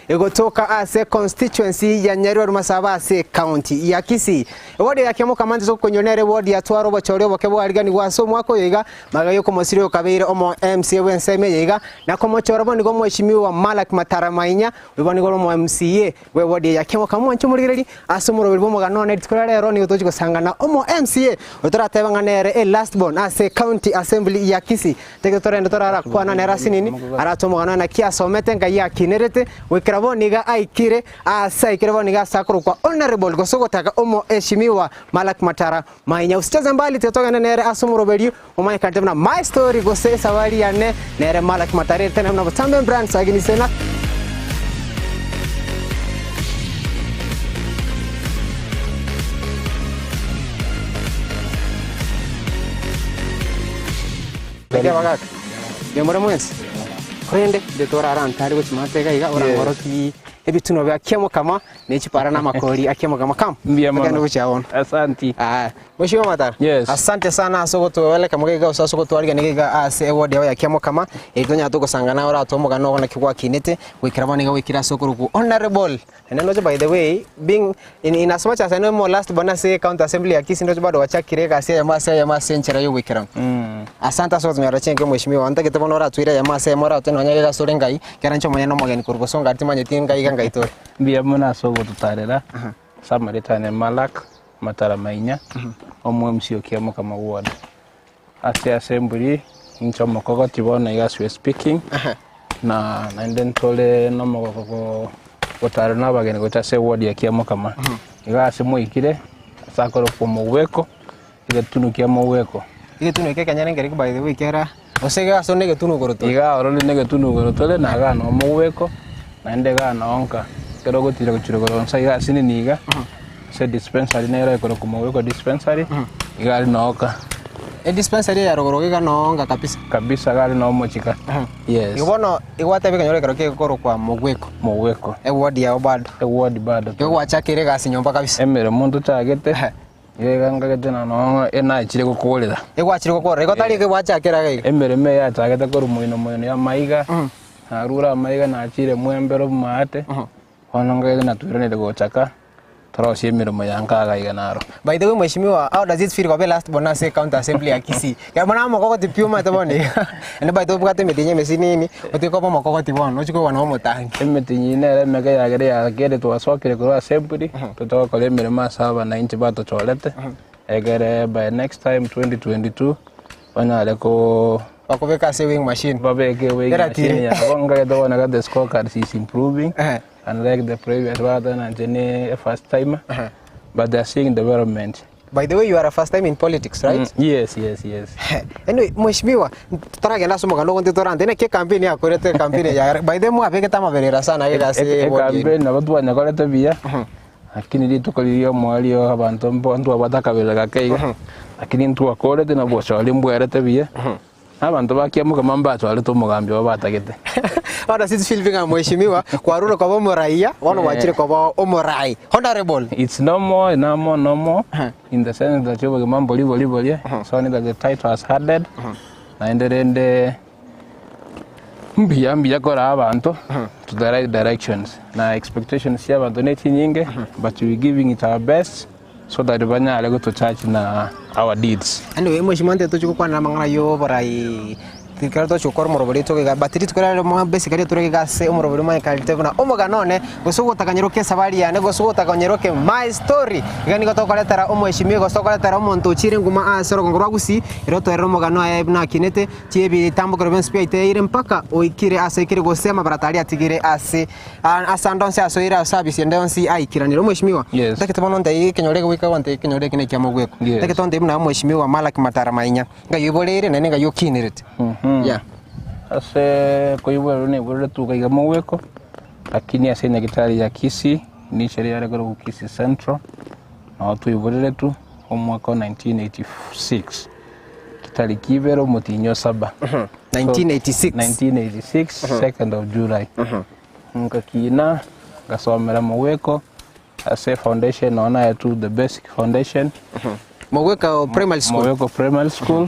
Egotoka ase constituency ya Nyarwa Masaba ase county ya Kisii. Wodi ya KIAMOKAMA nzo konyonere wodi ya Twaro bochoryo bokebo arigani gwaso mwako yiga magayo ko mosirio kabire omo MCA wenseme yiga na ko mochoro ni go mweshimiwa MALACHI MATARA MAINYA wiboni go mo MCA we wodi ya KIAMOKAMA nchumurigeri asumuro bilbo mogano ne tkorere ro ni utoji gosangana omo MCA utoratebanga nere last born ase county assembly ya Kisii tegetorendo torara kwana nera sinini aratomogano na kiasomete ngaya kinerete wikiraboniga aikire asaikiraboniga sakuru kwa honorable gosogotaka omo eshimiwa MALACHI MATARA MAINYA usicheze mbali tetogana nere asumuro beli umanye kantebna my story gose sawali yane nere MALACHI MATARA tena mna batambe brand Sagini Isena Bega bagak yamura mwensi Kurende detora arantari go chimatega iga orangoro ki ebituno bya KIAMOKAMA nechipara na makori KIAMOKAMA kam mbiyamana kuchaona Asante Mheshimiwa Matara asante sana asogoto weleka mugega usasogoto arga nigega ase award ya KIAMOKAMA etonya to gosangana ora to Omogano na kigwa kinete wikirabaniga wikira sokuruku honorable and then by the way being in as much as I know more last bona say county assembly ya Kisii ndio bado wachakirega ase ya mase nchera yo wikira asante asogoto nyarachenge Mheshimiwa anta ketebona ora twira ya mase mora teno nyagega sorengai kerancho manyano mogeni kurgosonga artimanye tinga ngaito mbiyamana asogoto tarera samaritane MALACHI MATARA MAINYA omo MCA KIAMOKAMA ward ase assembly inchomo kokoti bona yes we speaking na then tole no mogoko gotara na bagene gotase ward ya KIAMOKAMA iga ase moikire sakoro pomo weko ile tunu kiamo weko ile tunu kekanyane ngeri by the way kera osega so nege tunu goroto iga orole nege tunu goroto na ga no mo weko na ndega na onka kero gotira kuchiro goronsa iga sini niga se dispensary na era kumo weko dispensary iga noka dispensary ya rogoroga noonga kabisa gali no mochika yes ibono igwate bikanyore kero kekoro kwa mogweko ward ya bado kegwachakire gasi nyomba kabisa emere muntu tagete yeganga getena no ena chire gukorera egwachire gukorera igotari kegwachakira gege emere me ya tagete koru moino ya maiga arura maiga na chire mwembero maate ononga na tuirene gochaka Trosi mirimo yankaga iganaro. By the way, Mheshimiwa, how does it feel kwa last bonus county assembly ya Kisii? Ya bana mokoko tipiuma taboni. Ende by the way bukate metinye mesinini, otiko pa mokoko tibono, ochiko wana omotangi. Metinye nere mega ya gere ya gere to asokire kwa assembly, to kole mirima saba na inchi bato cholete. Egere by next time 2022 wana leko wakobeka sewing machine. Babeke weighing machine ya bonga do wana the scorecard is improving. Unlike the previous rather than a first time, but they are seeing development. By the way, you are a first time in politics, right? Yes. Anyway, Mheshimiwa, taragela somo kalo konti torante na ke campaign ya korete campaign ya. By the way, apeke tama verera sana ye gase campaign na watu wanyakolete bia. Lakini ndi tukolio mwalio abantu mbo abataka belega keiga. Lakini ntu akorete na bosho limbwerete bia. Abantu bakiamukama mbacho alito mugambi wabatagete. Ora sisi filvinga Mheshimiwa kwa ruro kwa moraia wana wachire kwa omorai honorable it's no more in the sense that you mambo libo so that the title has added na enderende mbia kora abantu to the right directions na expectations ya abantu neti nyinge but we giving it our best so that banya alego to church na our deeds anyway Mheshimiwa nteto kwa na mangana yo borai tikara to chokor morobori to ga batiri tukara mo basically turege gase morobori mai kalite na Omogano ne gosogota kanyeroke sabari ya ne gosogota kanyeroke my story igani goto koletara Mheshimiwa gosokoletara omonto chire nguma asero ngorwa gusi iroto ero Omogano ya na kinete chiebi tambo korben spiate ire mpaka oikire ase ikire gosema baratari atigire ase asandonse asoira service ndonsi aikiraniro Mheshimiwa takitobono ndai kenyorege wika wante kenyorege kine kyamogweko takitonde mna Mheshimiwa MALACHI MATARA MAINYA ngayibolere nene ngayokinirete yeah ase koibwero ne bwero tu kaiga mweko lakini ase ne gitari ya Kisii ni sheria ya goro Kisii Central na watu iborere tu omwaka 1986 kitari kibero mutinyo saba 1986 2nd of July nkakina gasomera mweko ase foundation ona ya tu the basic foundation mweko primary school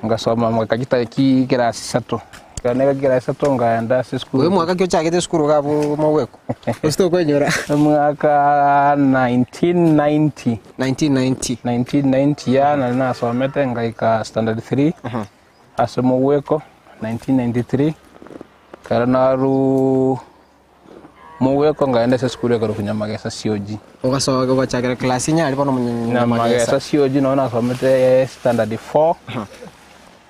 ngasoma mwaka kita ki grasi sato Kaneka kira satonga enda school. Wewe mwaka kyo chakete skuru gabu moweko. Esto kwenyora. Mwaka 1990. 1990 ya na somete ngaika standard 3. Ase moweko 1993. Karanaru moweko ngaenda school ya kunyamagesa COG. Ugasoga gwachakira class nya alipo no nyamagesa COG na somete standard 4.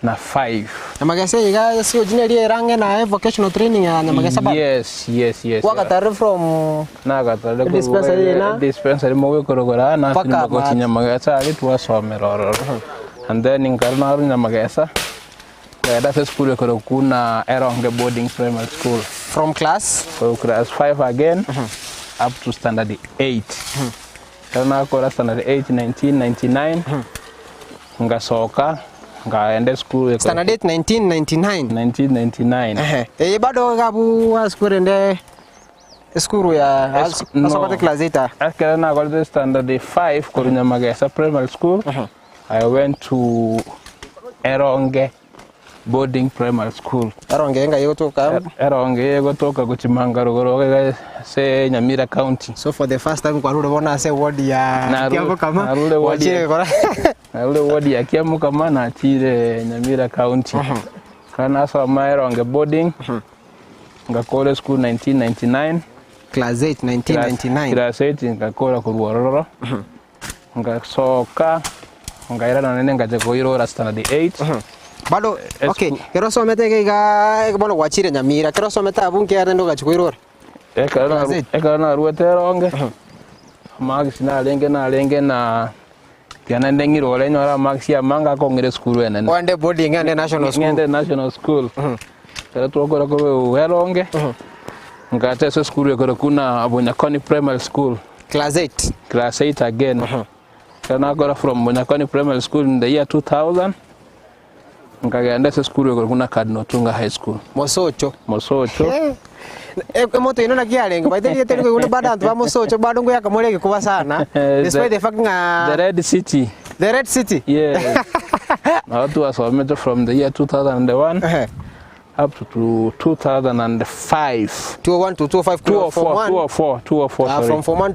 Na 5. Nyamagesa yiga COG ne range na vocational training ya nyamagesa ba. Yes. Wakatare from na katare dispensary mo ko rogora na ko nyamagesa ali tuwa somero. And then in Karnaru nyamagesa da school ko kuna Eronge boarding primary school from class 5 again up to standard 8. Karna ko standard 8 1999 ngasoka ngaende school standard 8 1999 bado gabu askurende skuru ya asopate class 8 akala na ko standard 5 ko nyamagesa primary school. I went to Eronge boarding primary school. Eronge gotoka kuchimangaro se Nyamira County. So for the first time kwa rule bona se ward ya KIAMOKAMA narule ward ya KIAMOKAMA na chile Nyamira County. Kana soma Eronge boarding ngakole school 1999 class 8 1999 class 8 ngakora ku Ruororo ngasoka ngaira na nene ngaje ko irora standard 8 bado okay kero somete ga bono gwachire Nyamira kero somete abunke arendo gachikoirora ekana ruete Eronge magisi na lenge na kiana ndengiro ole nyora magisi amanga kongere school ene wande boarding and national school kero tuokora ko Eronge ngate school ko kuna Abonyakoni primary school class 8 again kana got from Abonyakoni primary school in the year 2000 ngagenda school ko kuna Cardinal Tunga high school Mosocho moto ino na kialenga baite yete ko kuna badantu ba Mosocho bado ngo yakamoleke kuba sana despite the fact the red city yeah now to us from the year 2001 up to 2005 201 to 205 204 from form 1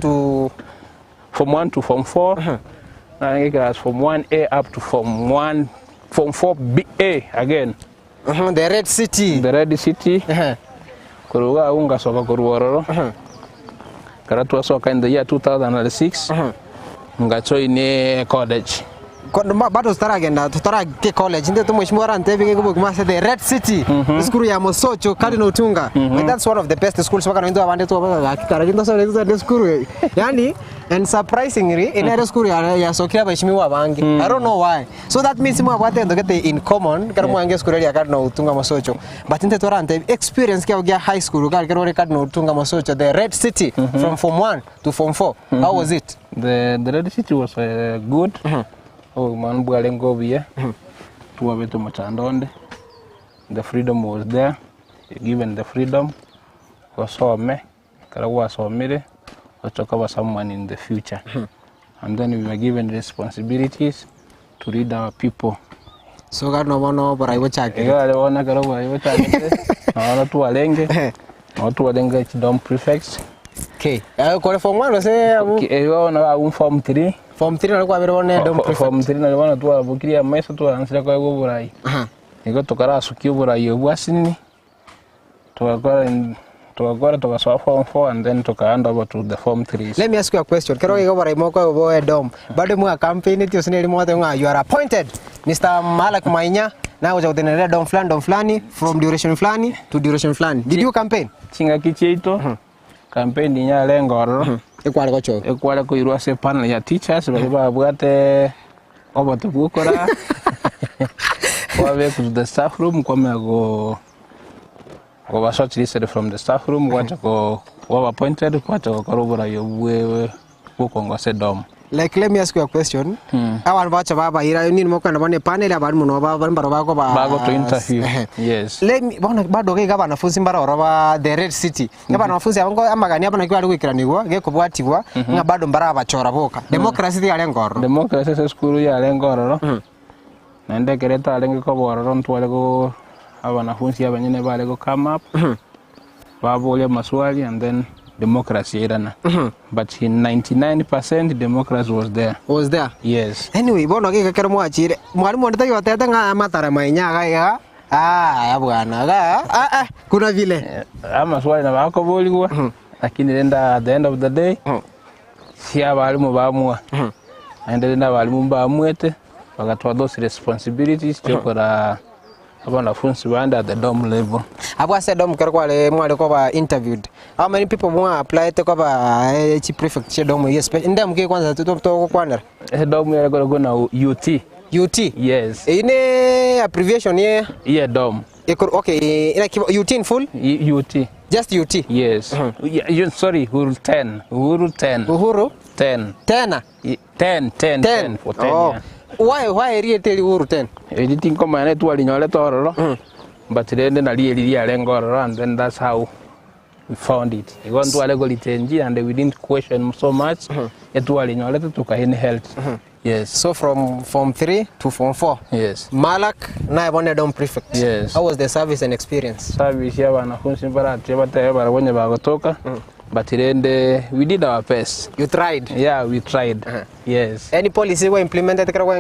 to form 4 I think from 1A up to form 4BA again. The red city kuruga unga soka kuruororo karatu soka in the year 2006 ngachoine college bado staragenda tutarage college ndio tumheshimiwa Ntebe kubo kumasa the red city school ya Mosocho Cardinal Tunga and that's one of the best schools waka ndio abande tu akikara ndio so school yani and surprisingly in that school ya sokira baheshimiwa bangi I don't know why so that means mwa bwate ndo kete in common kama mwange school ya Cardinal Tunga Mosocho but ndio Ntebe experience kwa high school kali Cardinal Tunga Mosocho the red city from form 1 to form 4 how was it? The red city was good. Oh man, Bualengo here. To Machandonde. The freedom was there. Given the freedom, was so me, Karawa saw me, or talk about someone in the future. And then we were given responsibilities to lead our people. So God no one but I watch out. I want to go away. Not to Alenge, not to Alenge Dom prefects. Okay. Kwa form 1 say okay, no form 3. Form 3 alikuwa berone dom prefect. Form 3 nalibona tu abukiria mesa tu ansira kwa go burai. Niko tokara asukio burai obwasini. Tukagora tukaswa form 4 and then tukaanda over to the form 3. Let me ask you a question. Kero go burai moko go dom. Bado mwa campaign iti usineli mwote nga you are appointed Mr. Malak MAINYA na uja utenelea dom flani from duration flani to duration flani. Did you campaign? Chinga kicheito. Campaign nya lengo ekwale ko irwa se panel ya teachers ba bwate obote bukora wabe to the staff room go short listed from the staff room wacha ko appointed wacha ko korobora yo bwe bukongo se dom. Like let me ask you a question. Awan bacha baba ira nini moko na bane panel abantu muno baba bako bago to interview. Yes. Let me bona bado ke gaba nafunzi mbaro ba the red city. Gaba nafunzi abango amagani abana kwa kwikiraniwa ge kubwatiwa nga bado mbara bachora boka. Democracy ya lengoro. Democracy se school ya lengoro. Nende kereta alenge ko bororo ntwale ko wanafunzi wengine wale go come up wabole maswali and then democracy irana but in 99% democracy was there. Yes. Anyway bono kekero mwachire mwalimu ndetaki watete nga Matara Mainya ga ya bwana ga kuna vile ama swali na bako boligwa lakini nenda at the end of the day si abalimu bamwa nenda abalimu bamwete bakatwa those responsibilities chokora wanafunzi banda at the dorm level. Abwa said dom kero kwale mwale ko ba interviewed. How many people mwa apply to ko ba chief prefect che dom yes ndam ke kwanza to kwanera. Dom ya go na UT. UT? Yes. Ine abbreviation ye? Yeah, dom. Okay, ina UT in full? UT. Just UT? Yes. Sorry, Uhuru 10. Uhuru 10. Uhuru? 10. 10? 10 for 10. Oh. Yeah. Why really Uhuru 10? Editing ko mane tu ali nyole tororo. But then na li alengoro and then that's how we found it. We want to alego litenji and we didn't question so much. Etu ali nyole tuka in health. Yes. So from Form 3 to Form 4? Yes. Malak na ebone dom prefect? Yes. How was the service and experience? Service ya wanafunzi bara teba bara wenye bagotoka. But then we did our best. You tried? Yeah, we tried. Yes. Any policy were implemented kwa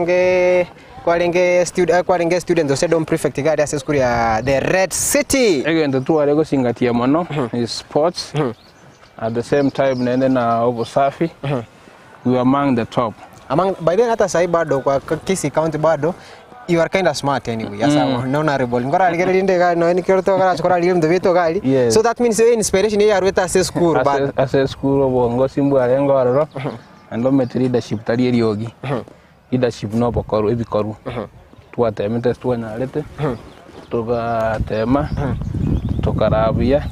students ose dom prefect gari ase school ya the Red City? Again the two are go singatia mono is sports. At the same time nene na Obosafi. We were among the top. By then hata sai bado kwa Kisii County bado you are kind of smart anyway. Yasa no honorable. Ngora aligere linde ga no ni kerto ga skora lilim de veto gali. So that means inspiration ya arweta ase school bado. Ase school bongo simbu alengo aroro. And met leadership tari eriogi. Leadership no bokoru ebikoru. Tuate mete tuana lete. Toka tema. Toka rabia.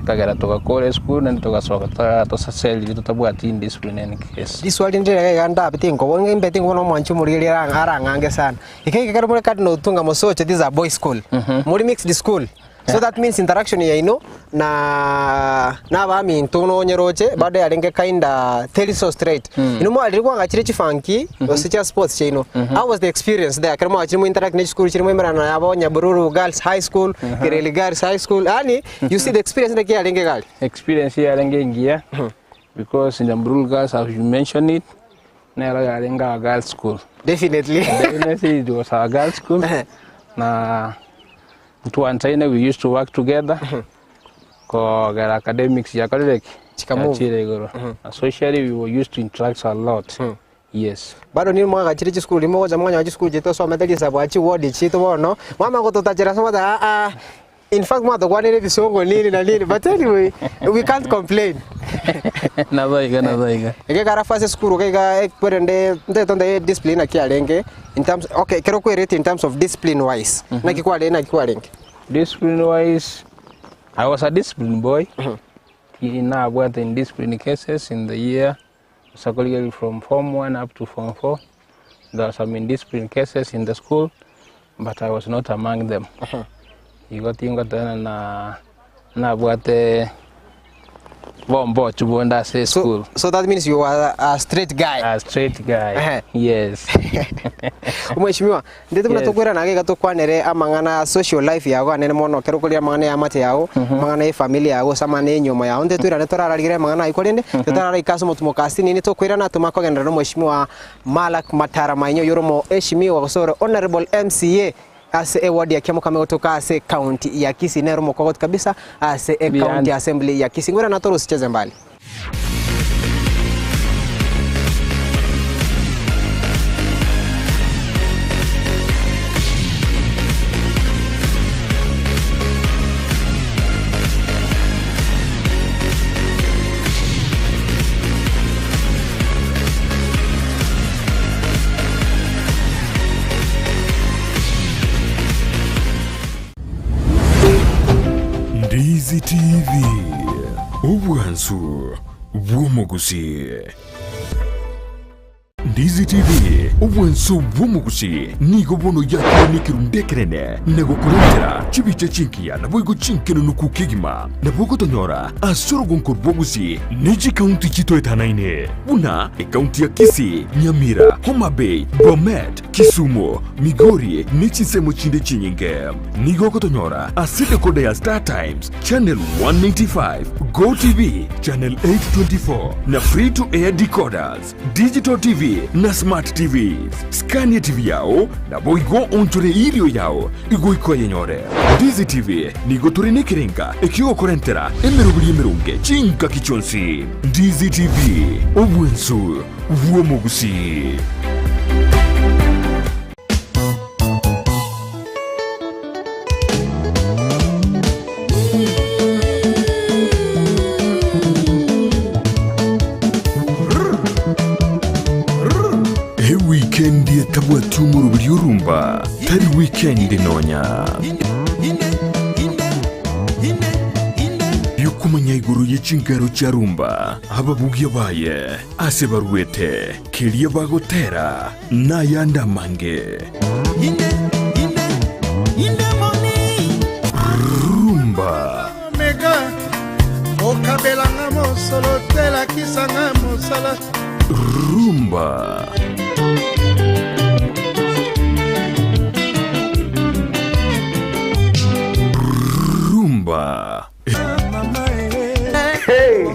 Kagera toka core school and toka soka to saseli to tabwati in discipline in case. This word ndire ganda apiting ko wonge betting wono mwanchu muri aranga sana. Ikeke karo muri kad no tunga mosoche this is a boys school. Muri mix the school. So that means interaction ya ino na ba mi ntono nyeroche bado yalenga kinda tell so straight. Ino mo alikuwa ngachire chifanki osicha sports chino. How was the experience there? Kama achimo interact na school chimo mera na yabo Nyabururu Girls High School, Kireli Girls High School. Ani you see the experience na kia alenge gali. Experience ya alenge ngia because in Nyabururu Girls as you mentioned it na alenga girls school. Definitely. Definitely it was a girls school. Na we used to work together. Ko gara academics ya college socially we used to interact a lot. Yes. Bado ni mwa gachiri school mo za mwanya wa school jito so medali za bwachi ward chito bono mama ko tutachira so da in fact mwa to kwa nile bisongo nini na nini but anyway we can't complain. Nadaiga. Ege gara fase school ga ekwerende ndetonde discipline akialenge in terms okay kero ko rate in terms of discipline wise na kikwalenge discipline wise I was a discipline boy. I worked in discipline cases in the year psychology from Form 1 up to Form 4. There were some indiscipline cases in the school, but I was not among them. You got na worked bombo to bonda say school. So that means you are a straight guy. A straight guy. Yes. Umeshimiwa ndete mna tokwera na gega to kwanere amangana social life yago anene mono kero kulia mangana ya mate yago mangana ya familia yago sama ne nyoma yago ndete twira netora aligire mangana ikolende twara ikaso mutumokasi nini to kwira na tumako gendera mheshimiwa Malak Matara Mainyo yoromo eshimiwa gosoro honorable MCA ase award ya KIAMOKAMA kutoka ase county ya Kisii nero mokokot kabisa ase county assembly ya Kisii ngora na toro sicheze mbali. Ndizi TV Ubwansu Bwomogusi Ndizi TV obwenso bw'omugusi nigo bono yakirundekerene nego kurentera chibiche chinkia na bwigo chinkeno nukukigima na bwigo tonyora asoro gonkor bwogusi niji county chito etanaine buna county ya Kisii, Nyamira, Homa Bay, Bomet, Kisumu, Migori nichi semo chinde chinyinge nigo kotonyora asite kode ya Star Times channel 195 Go TV channel 824 na free to air decoders Digital TV na Smart TVs. Scania TV yao na boigo onchore ilio yao igoiko yenyore. Ndizi TV nigo turine kirenga ekigo korentera emerubiri emerunge chinka kichonsi. Ndizi TV obwensu vuomogusi. Weekend ya tabua tumuru biliurumba tari weekend nonya yukumanya iguru yechingaro charumba ababugia baye asebaruete kelia bagotera na yanda mange rumba mega okabelanga mosolo tela kisanga mosala rumba Hey!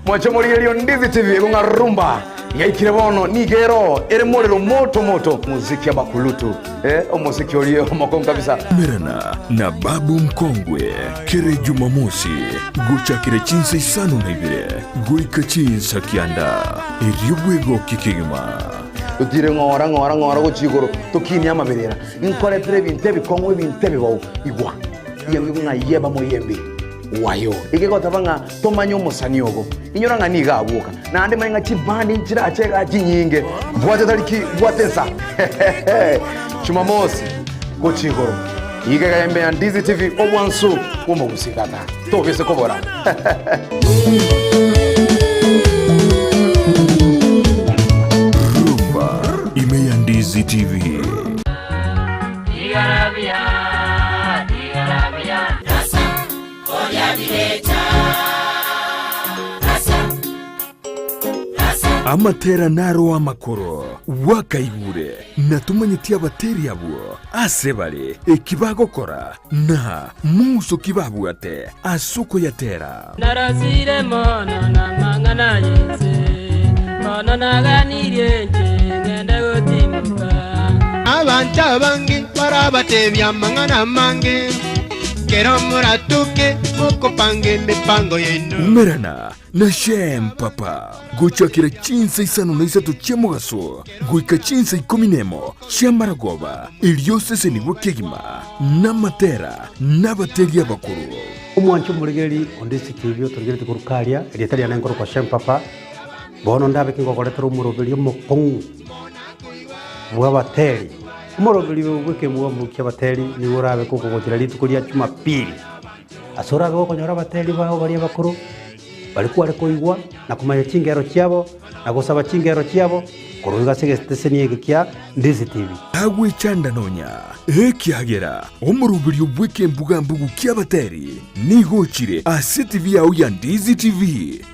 Mwacho murielio Ndizi TV kunga rumba yaikire bono nigero ere morero moto muziki ya bakulutu omuziki olio mokon kabisa merana na babu mkongwe kere Jumamosi gocha kire chinsa isano na ibire goika chinsa kianda eriobwego kikigima utire ngora gochigoro tokini amaberera nkore prebinte bikongwe binte bibawo igwa yemwe nga yeba moyembe wayo igekota banga tomanyo musani ogo inyora nga niga abuka na ande manga chibandi nchira achega chinyinge bwate taliki bwate sa Jumamosi gochigoro igega yembe ya Ndizi TV obwansu womogusikata tobese kobora rumba ime ya Ndizi TV amatera naro amakoro wakaigure natumanyitia bateri abo asebale ekibagokora na muso kibabuate asuko yatera narazire mono na mangana yinze mono naganirie ngende gotimuka abantu abangi barabatebya mangana mange kero muratuke mukopange mipango yenu merana na shem papa gochakira chinsa isano na isatu chemogaso goika chinsa ikominemo chamaragoba iliosese ni wokegima na matera na bateria bakuru umwancho muregeri Ndizi TV turigere tukurukaria elietaria na ngoro kwa shem papa bono ndabe kingo koletero umurobeli mukong bwa bateri umurobeli bweke muwa mukia bateri ni urabe koko gotira litukulia Jumapili asora go konyora bateri baho bari bakuru balikuwa rekoigwa na kumanya chingero chiabo na gusaba chingero chiabo kuruga stegesteseni egikia Ndizi TV agwe chanda nonya ekiagera omurubiri obweke mbugambugu kiabateri nigochire ase TV yao ya Ndizi TV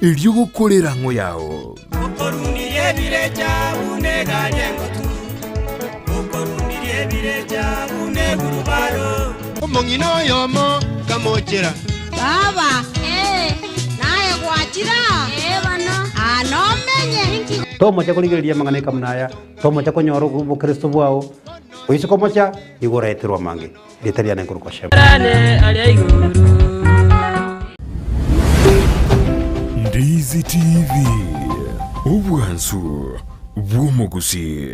iliyo gukorera ngo yao okorunirie bireja uneganye ngotu okorunirie bireja unegurubaro omongino yomo kamochera baba naye gwachira bano anomenye tomo cha kurigeria mangane kamnaya tomo cha konyoro ku Kristo bwao oisiko mocha igoreterwa mange litaria na nguru kwa shema rane ali iguru Ndizi TV obwansu bwomogusi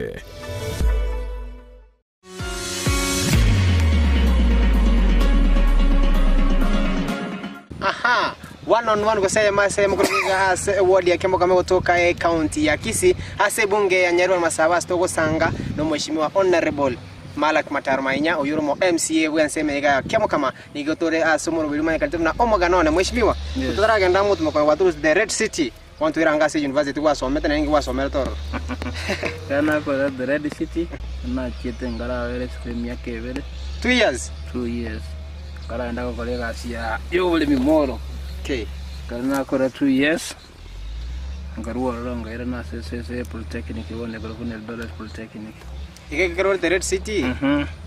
aha one on one kusema mkurugenzi hase ward ya KIAMOKAMA kutoka county ya Kisii hase bunge ya Nyarwa Masaba stoko sanga no mheshimiwa honorable MALACHI MATARA uyurumo MCA wenseme ya KIAMOKAMA nigotore asumuru biluma kalitefu na Omogano na mheshimiwa tutara genda mutu mko watu the Red City Want to iranga university wasomete na ingi wasomera toro. Kana ko the Red City na chete ngara vere stream yake vere 2 years. 2 years. Kara enda ko kolega sia yo vole mimoro. Okay. Kana ko 2 years. Ngaruwa ronga era na CCC Polytechnic wone ko kunel Eldoret Polytechnic. Ike kero the Red City.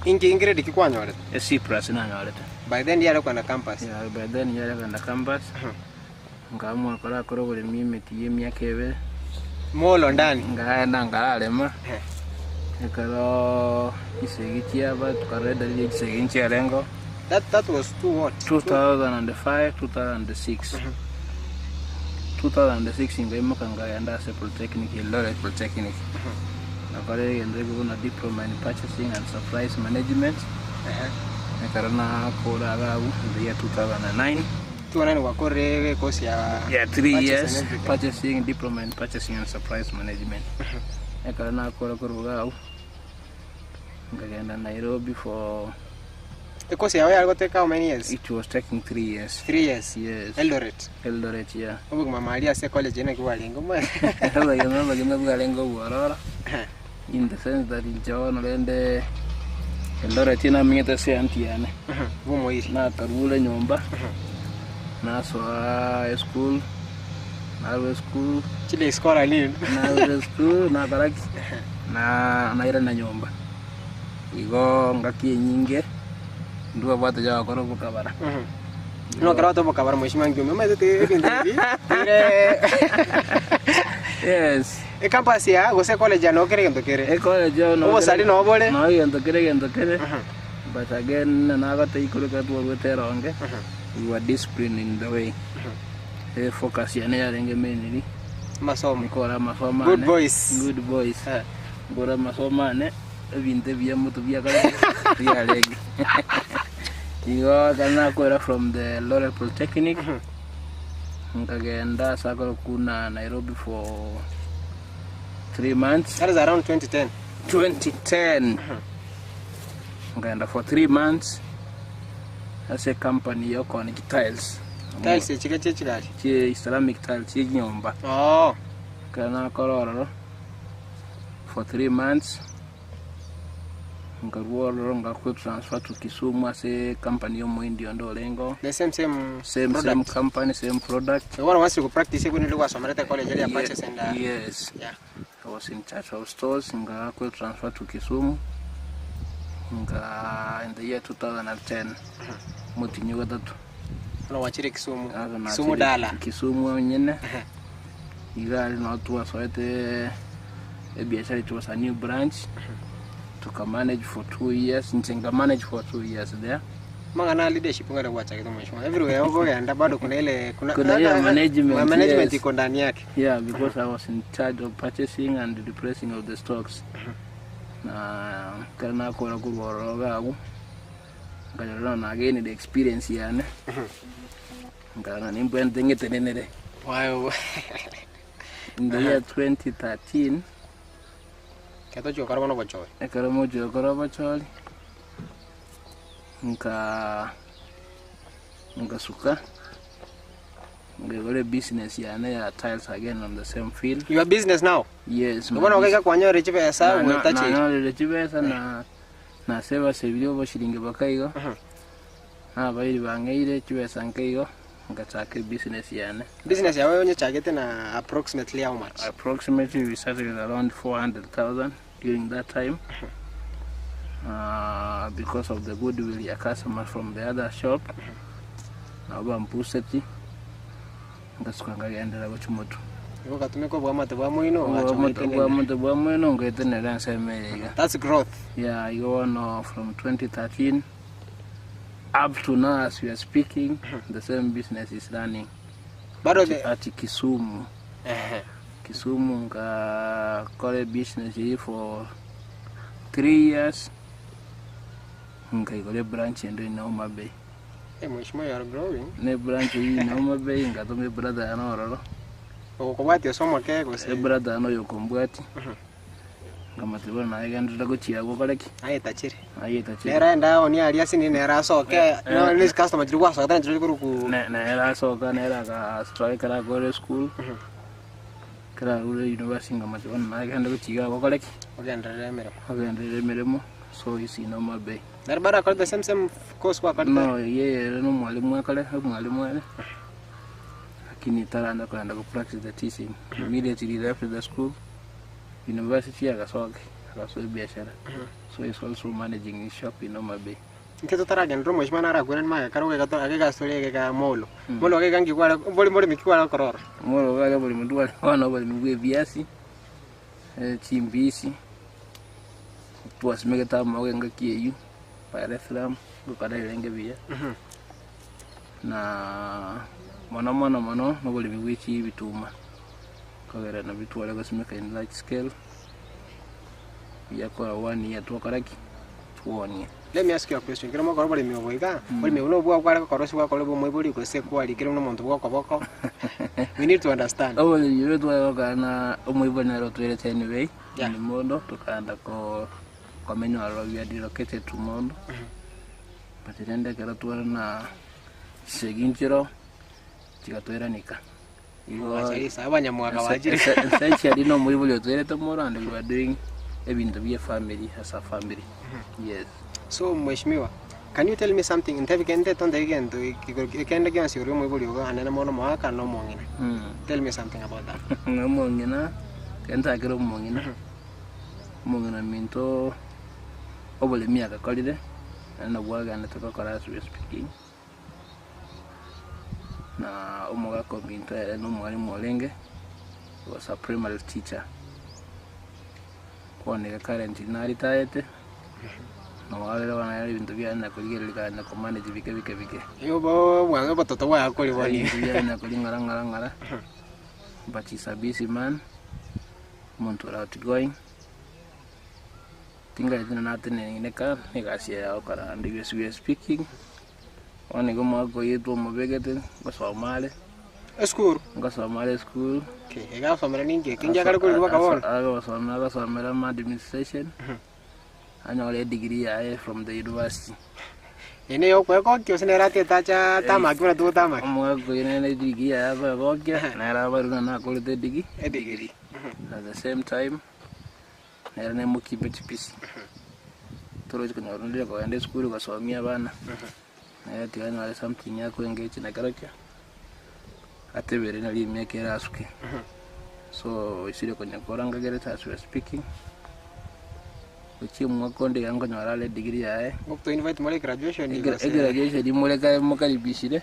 Ingi grade kikwanya wale. C+ na nyawale. By then yale kwa na campus. Yeah, by then yale kwa na campus. Ngamwa kora koro vole mimi tiyemi yake vere. Molo ndani. Ngaenda ngalema. Ekaro isegitia ba tukareda ile isegintia lengo. That was 2005 2006. 2006 ingema ngaenda se Polytechnic Eldoret Polytechnic. Nakare ndego na diploma in purchasing and supplies management. Ekaro na kora gabu the year 2009. Tuonani wakore course ya 3 years purchasing diploma in purchasing and supplies management. Ekaro na kora gabu. Ngagenda Nairobi for the course ya where got take how many years? It was taking 3 years. 3 years. Yes. Eldoret, yeah. Obu mama alia se college ina kwa lengo mwa. Hawa yama kwa lengo bora. In the sense that in John lende Eldoret ina mingete se antiane. Vumo hili. Na tarule nyumba. Na so school. Na school. Chile iskola lini? Na school na baraki. Na ira na nyumba. Igo ngaki nyinge. Ndio bata jawa koro kukabara. No karo to kukabara mheshimiwa ngio mama tete Ndizi. Yes. E campus ya gose college no kere gento kere. E college no. Obo sali no bole. No gento kere. But again na got ikolo ka tuwa weteronge. We were disciplined in the way. Focus ya ne yarenge menili. Masomo. Kora masomo. Good boys. Kora masomo ne. Vinte via moto via kala via leg. Igo kana kwera from the Eldoret Polytechnic. Ngagenda sakolo kuna Nairobi for 3 months. That is around 2010. 2010. Ngagenda for 3 months. As a company yoko ni tiles. Tiles chika. Chi Islamic tiles chi nyumba. Oh. Kana kororo for 3 months. Ngaruolo ngaku transfer to Kisumu as a company yomo India ndo lengo. The same company, same product. The one wants to practice when you was Somerset College area purchase and yes. Yeah. I was in charge of stores ngaku transfer to Kisumu. In the year 2010. Mutinyo gatatu. No wachire Kisumu. Kisumu dala. Kisumu nyene. Igali no tuwa soete biashara it was a new branch. To manage for 2 years, nitenga manage for 2 years there. Mangana leadership ngara wacha kitu mheshimiwa. Everywhere huko yanda bado kuna ile management iko ndani yake. Yeah, because I was in charge of purchasing and the pricing of the stocks. Na kana kora kuroroga agu. Ngajana na again the experience yani. Ngana nimbo ndengete nenere. Wow. In the year 2013 Kato jo karabano bachoi. Karamo jo karaba chali. Nka suka. Ngegole business ya tiles again on the same field. Your business now? Yes. Mbona wakeka kwanya rechipesa wetache? Na rechipesa na seva sebilio bashiringe bakaigo. Bairi bangeire chipesa nkaigo. Ngachake business yani. Business yawe onye chagete na approximately how much? Approximately we started with around 400,000 during that time. Because of the goodwill ya customers from the other shop. Naba mpuseti. Ngasukangalia endera gochumoto. Ngo katumeko bwa mate bwa moino bwa moino ngete ransa emega. That's growth. Yeah, you know from 2013 up to now as we are speaking, the same business is running. But at Kisumu. Kisumu nga kore business here for 3 years. Nga ikole branch endo in Homa Bay. Hey, Mwishmo, you are growing. Ne branch in Homa Bay nga to me brother ano ororo. Okobwati osomo kego se. Brother ano yokombwati. Kama tibona na yagandira gochiya gokoleki. Ayetachire. Era enda oni aliasi ni nera soke. No this customer jiri kwaso katana jiri kuruku. Na era soka na era ka strike la gore school. kara ule university ngamacho na ganda kuchiga gokoleki ogenda miremo so isi no mabe Darbara called the same course kwa no no mwalimu akale mwalimu ene lakini taranda kwenda ku practice the teaching immediately after the school university akasoka biashara so he's also managing his shop in Omabe. Nketo taraga ndo mwishima nara kwena maya karuga gato agega story ga molo agega ngikwala boli mikikwala korora molo gale boli mudwa wana boli mugwe biasi chimbisi tuas megata mawenga kiyu para flam gukada lenge bia na mono no boli migwichi bituma kagera na bitwala gasimeka in large scale yakora 1 year to karaki 1 year. Let me ask you a question. Kira moko bali miyoboiga bali miuno bwa kwa korosi kwa kolebo mwibuli ko se kwali kira no muntu bwa boko. We need to understand. Oh, you do kana mwibona ro twere anyway. Ni mondo tukanda ko menyo aro we are relocated to mondo. But then kira tuana na seginchiro tikatwera nika. Igo sabanya mwaka wajiri. Sasa dino mwibuli twere to moro and we are doing ebintu bya family as a family. Yes. So mheshimiwa, can you tell me something? Ntabikende tonde igendo ikende kya siro mwibuli go anana mono mwaka no mongina. Tell me something about that. No mongina. Kenta kero mongina. Mongina minto obole miaka kolide. Na bwaga na tukakora as we speaking. Na Omogako minto no mwalimu Olenge was a primary teacher. Kwani currently na retired. No wale wana ibintu byana kuligereka na manage bike. Yo bwana batoto wa akoli wali. Byana kulingara. But he's a busy man. Muntu outgoing. Tinga ina natene neka negasia okara and we are speaking. Wani goma ko yetu mobegete basomale. School. Ngasomale school. Okay, ega somera ninge kinja kale kuli baka wona. Aga somera administration. Annual degree from the university. Ene yo kwa kyo sinera tacha tama kwa tu tama. Omogako ene degree kwa kyo na rabaru na ko the degree. Degree. At the same time na ne mukibeti pisi. Toro ko nyorunde ko ende school ko somia bana. Na tiana wale something yako engage na karaka. Atebere na limi yake rasuke. So isire ko nyakoranga gereta as we are speaking. Uchi mwakonde yango nyorale degree yae. Ngopto invite mole graduation ni. Graduation di mole ka mukaribishire.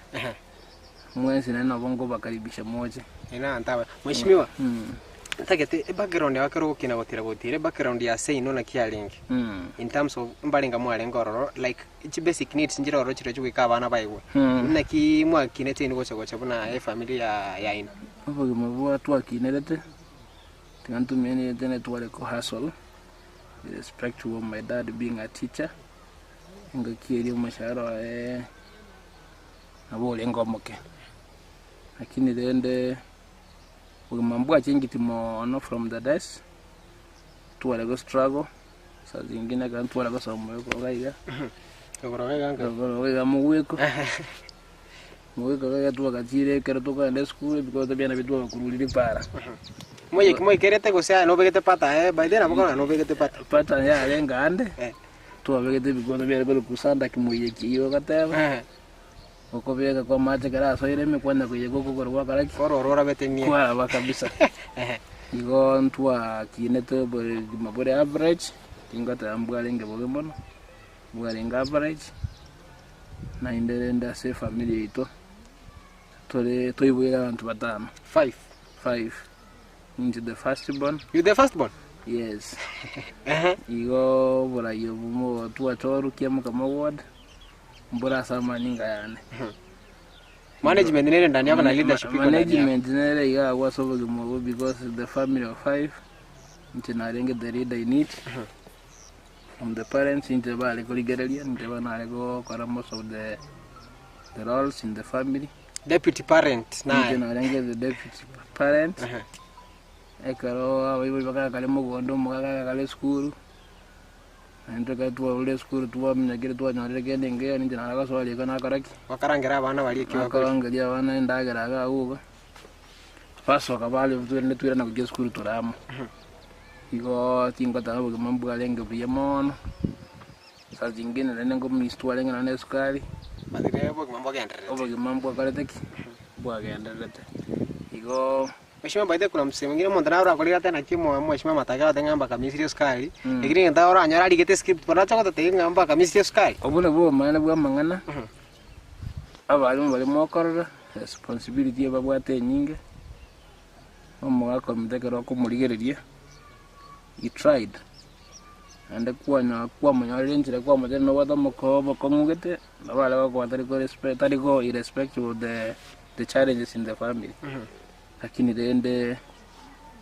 Mwenzi na bongo bakaribisha moja. Ina antaba. Mheshimiwa. Takete background ya karo kina gotira background ya say no na kialingi. In terms of mbalinga mwalenga ororo like it's basic needs njira ororo chiro chwika bana bayiwe. Na ki mwa kinete ni gocha buna family ya ina. Obo mwa tu akinelete. Tingantu mene tene tuwale ko hustle. With respect to my dad being a teacher. Ngakiri mashara abole ngomoke. Lakini dende mambo achingitimo no from the desk tuwale go struggle sa zingine kan tuwale go somo ko gaiga goroga muweko ga tuwa gachire kero to ka school because to biana bitu kuruli para moye kerete go sea no begete pata by then aboko no begete pata ya lenga ande tuwa begete because to biana go kusanda kimoye kiyo katema Oko bega kwa mate kara so ile mekwenda kuyego kukorwa kara korora beteni kwa ba kabisa igo ntwa kineto mabore average tingata ambwalinge bogemono bwalinga average na inderenda se family ito tole toibwira abantu batano 5 into the first born. You the first born? Yes. Igo bora yobumo tuwa toru KIAMOKAMA ward mbora sama ninga yane. Management nere ndani yako na leadership iko ndani. Management nere ya was over the move because the family of 5 ntinarenge the leader in it. From the parents into bale ko ligerelia nteba na go kora most of the roles in the family. Deputy parent na ntinarenge the deputy parent. Ekaro abibo baka kale mugondo mugaga kale school. Ntoka tuwa ule school tuwa mnyagire tuwa nyarire gende ngeya ninje naraga swali kana karaki wakarangira abana bali kiwa wakarangira abana ndageraga ugo paso kabali mtwende twira na kujia skulu turamo igo tingo tabo mambo alenge biyamon sa jingine nene ngo mistu alenge na sukari madirebo mambo agenderete obo mambo akareteki bwa agenderete igo mheshimiwa baide kuna msemo mwingine mondana ora kolira tena kimo mheshimiwa matagara tengamba kamisi sukari ikiri ngenda ora anyara ligete script para chako tengamba kamisi sukari obule bo mana bwa mangana abali bali mokorora responsibility babwate nyinge omugako mtekero kumurigereria he tried and kwa manyore njira kwa manyore no wada mokobo komugete nabale bako tari go irrespective of the challenges in the family lakini dende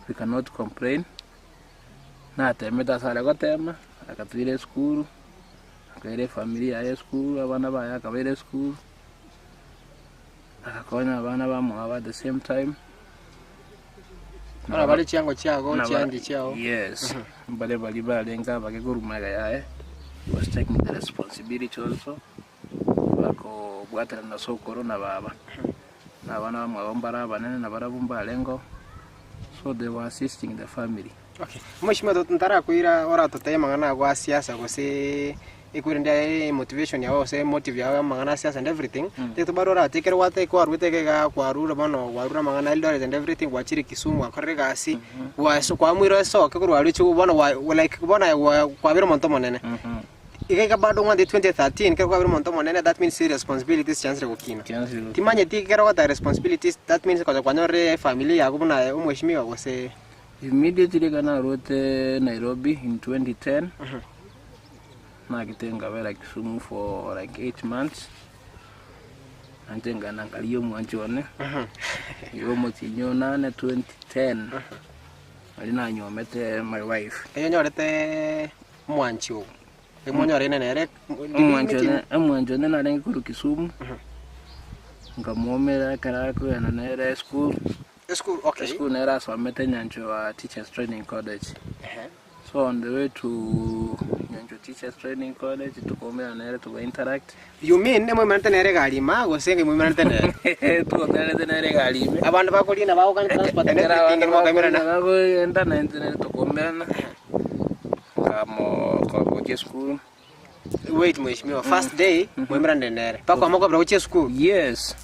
we cannot complain na temeta sala gotema akatwire school akaire familia ya school abana baya akabere school akakonya abana bamu at the same time Ana bali chiango chiago chiandi chiao. Yes. Bale balenga bakegurumaga yae was taking the responsibility also. Bako bwatera na sokoro na baba. Na bana bamwabambara banene na barabumba lengo. So they were assisting the family. Okay. Mheshimiwa ntara kuira ora totaye mangana kwa siasa gose ikwirinde motivation yao se motive yao mangana siasa and everything. Teto barora tekere wate kwa ruteke ga kwa rura bano warura mangana Eldoret and everything wachiri Kisumu akorega asi waso kwa mwiro so ke kurwa richu bano like bana kwa biro monto monene. Ikeka bado ngande 2013 ke kwa biro monto monene, that means responsibilities chance rekokina. Timanye tikere wata responsibilities, that means kwa nyore familia yakubuna mheshimiwa gose. Immediately kana rote Nairobi in 2010. Na kitenga wera Kisumu for like 8 months. Antenga nangalio mwanjone. Yo motinyo nane 2010. Alina nyomete my wife. Eyo nyorete mwancho. Emonyo nere mwanjone na lengi kuru Kisumu. Ngamomera karako ya nere school. School, okay. School nera so mete nyancho wa Teachers Training College. So on the way to Nyanjo Teachers Training College to come and to interact. You mean nemo mantenere galima go senge mu mantenere? To mantenere galima. Abantu bakolina bawo kan transport and everything mo kamera na. Go enda na internet to come na. Kamo ko school. Wait mheshimiwa, first day mu mantenere. Pako amoko bra uche school. Yes.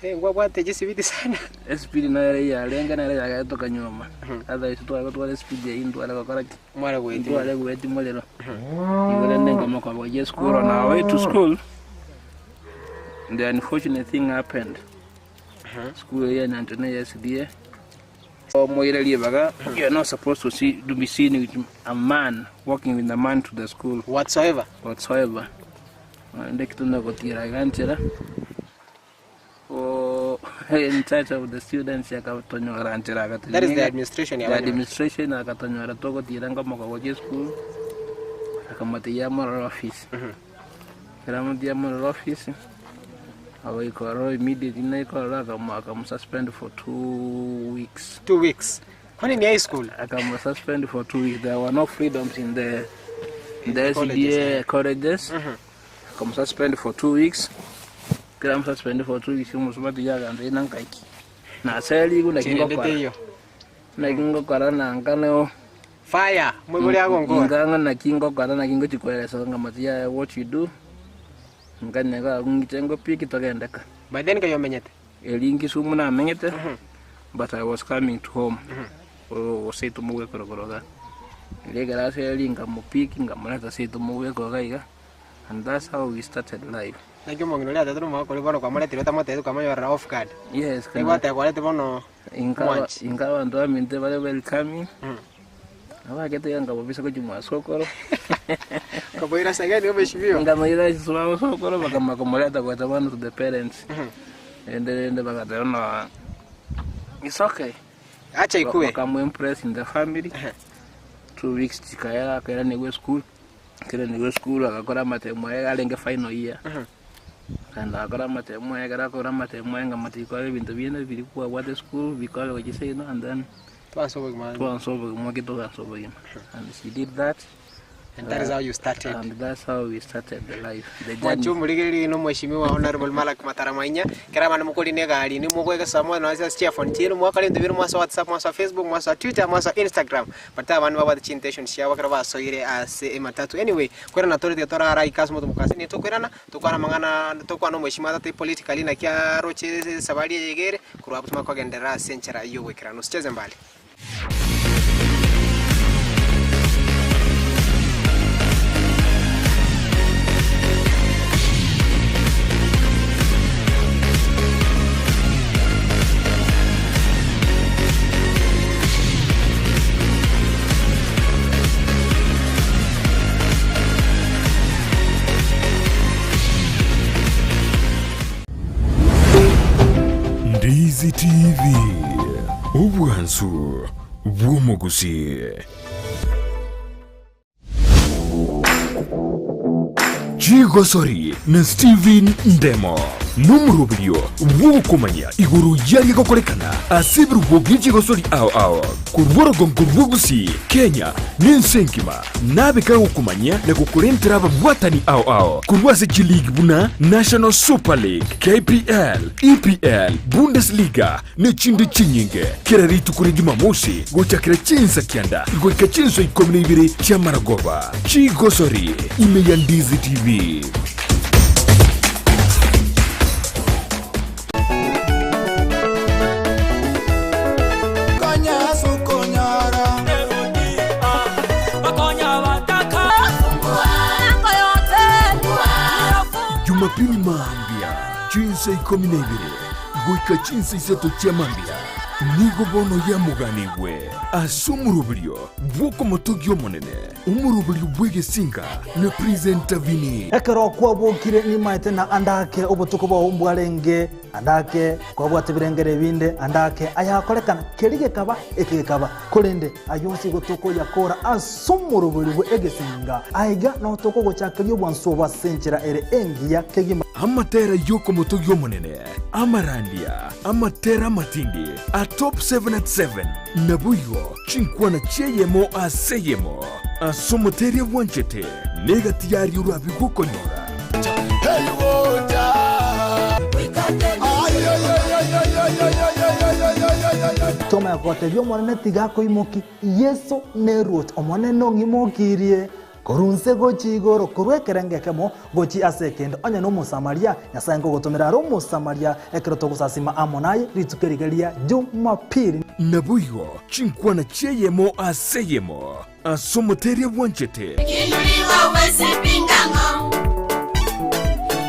Ngwa tejisibiti sana. Speed na ya lenga na ya toka nyuma. Ada itu to speed ya indu ala correct. Mwale gweti. Mwale gweti molero. Igole nenga mako kwa school on our way to school. The unfortunate thing happened. School ya Antone yesterday. Moireli baga, you are not supposed to be seen with a man walking with a man to the school whatsoever. Ndekitunda kotira ganchera. In charge of the students yakatonyora antira akatonyora. That is the administration ya. The administration akatonyora toko tiranga moko kwa school. Akamatia moral office. Akamatia moral office. Awa ikoro immediately na ikoro akam suspend for 2 weeks. 2 weeks. Kwani ni high school? Akam suspend for 2 weeks. There were no freedoms in the SDA colleges. Akam suspend for 2 weeks. Kila suspend for 2 weeks musubati yaga ndina nkaiki. Na seli kuna kingo kwa na ngano fire mwegole yako ngo nganga na kingo kwa na kingo chikwelesa ngamatia what you do ngane ga ngitengo piki togendeka. By then kayo menyete elingi sumu na menyete. But I was coming to home. O seto muwe korokoroga lega la selinga mupiki ngamana seto muwe koroga. And that's how we started life. Nagyo mongolea tatru mako libono kwa male tireta mate kama yora off guard. Yes, kana. Iwate kwa lete bono ingawa ndo aminte wale welcoming. Awa kete yanga bobisa ko juma sokoro. Kaboira sagani obeshibio. Ngamaira swa sokoro bakama komoleta kwa tabano to the parents. And then bagata no. It's okay. Acha ikue. Kama impress in the family. 2 weeks chikaya kaira negwe school. Kile negwe school akakora matemo alenge final year. And akora matemo akora matemo ngamatiko ebintu bine biri kwa what school because what you say no and then and she did that And that is how you started. And that's how we started the life. The Mwachu journey. muligiri no mheshimiwa Honorable Malak Matara MAINYA kera na mukoli ne gari ni mugweka samo na asa Chief Fontino mwakale ndibiro mwasa WhatsApp mwasa Facebook mwasa Twitter mwasa Instagram bata abantu baba intention cia bakara basoire ase matatu anyway kwera na tori tora ara ikasmo tumukasi ni tokwirana tukwana mangana tokwana mheshimiwa tata politically na kia roche sabali yegere kurwa butuma kwa gendera senchera iyo wekera no sicheze mbali. Ndizi TV Obwansu Bwomogusi Chigosori na Steven Ndemo Numrubio Wukumanya Iguru yari gokorekana Asibiru Wogi Chigosori ao Kurworo Gonkurwogusi Kenya Ninsenkima Nabeka Wukumanya na kukurentera watani ao Kurwase G-League Buna National Super League KPL EPL Bundesliga Nechinde Chinyinge Keraritu kuri Jumamosi Gochakira Chinsa Kianda Goika Chinso ikomine ibiri Chamaragoba Chigosori Imeya Ndizi TV. Jumapili Mambia Chinsa ikomine ibiri Goika Chinsa isato Chamambia Nigo bono ya muganigwe Asumurubrio Bwoko motogyo monene Umurubrio bwege singa Ne presenta vini Ekero kwa bwokire ni maite na andake Obutuko ba umbwarenge Andake kwa bwate birengere binde Andake ayakorekana Kerige kaba eke kaba Kurende ayonsi gotoko yakora Asumurubrio bwege singa Aiga na otoko gochakiryo bwansoba senchera ere engi ya kegima Amatera yoko motogyo monene Amarandia Amatera matindi A top 7 at 7 Nabuyo Chinkwana cheyemo aseyemo Asomoteria wanchete Negatiyari urabi gukonyora Toma ya kwa tebyo mwana tigako imoki Yeso nerot Omwane nong imokirie Korunse gochi igoro kurwekerenge kemo gochi asekendo anya no musamaria nyasango gotomera ro musamaria ekroto gusasima amonaye ritukerigeria Jumapili Nabuyo Chinkwana cheyemo aseyemo Asomoteria wanchete Ikinuliwa wezi pingango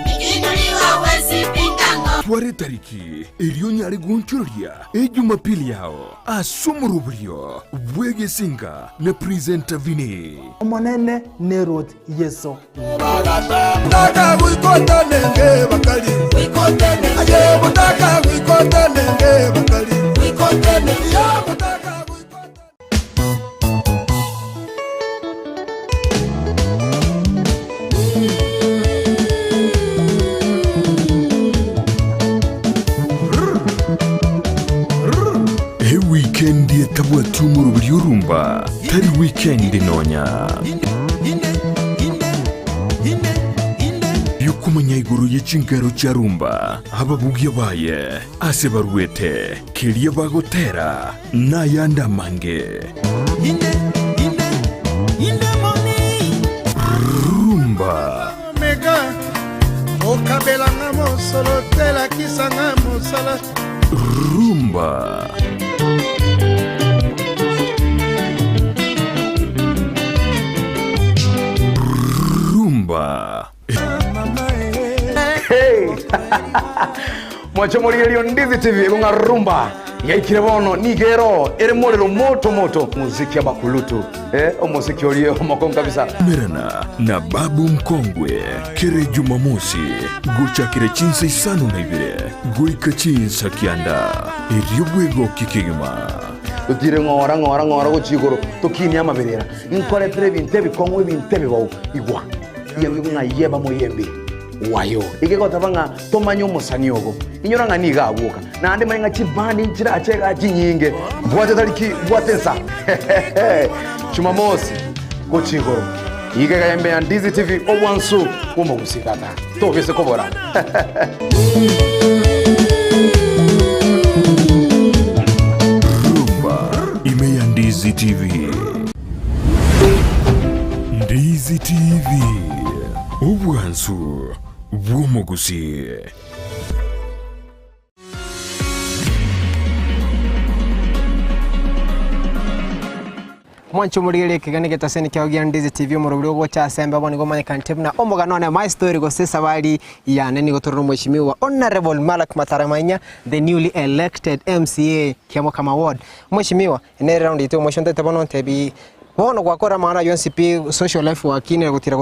Ikinuliwa wezi pingango Tware tariki Elionyari gunchuria Jumapili yao Asomurubrio Bwege singa Ne presenta vini Omonene nerot Yeso Mutaka wikota nenge bakali Wikote nenge Aye mutaka wikota nenge bakali Wikote nenge Ya mutaka wikota Weekend yetabwa tumurubrio rumba Tari weekend nonya Yukumanya iguru yechingaro cha rumba Ababugia baye Asebaruete Kilia bagotera Nayanda mange Rumba Omega Okabela ngamo solo tela kisa ngamo sala Rumba Rumba Hey! Mwacho murigelio Ndizi TV Bunga rumba Yaikire bono nigero Ere molero moto Muziki ya bakulutu Omuziki olio Omokon kabisa Merana na babu mkongwe Kere Jumamosi Gocha kere chinsa isanu na ibire Goika chinsa kianda Eriobwego kikigima Utire ngora gochigoro Tokini ama berera Nkore trebi ntebi kongwe bintebi wau Igwa Yemwe nga yeba mo yembe Wayo Ike kota vanga Tomanyo mosaniogo Inyora nga niga awoka Na ande mani nga chibani Chira acheka chinyinge Bwate taliki Bwate sa Chumamosi Gochigoro Ige kayembe ya Ndizi TV obwansu umugusikata. Tobese kobora. Rumba ime ya Ndizi TV. Ndizi TV obwansu bw'umugusi. Mwancho murigere kigani getaseni kya Ndizi TV murubiri obo cha sembe abone go manyika ntebna Omogano na my story go sesa bali ya nani go toro mheshimiwa Honorable MALACHI MAINYA, the newly elected MCA KIAMOKAMA ward. Mheshimiwa ene round ito moshonte tabono tebi bono gwakora mara UNCP social life wakine gutira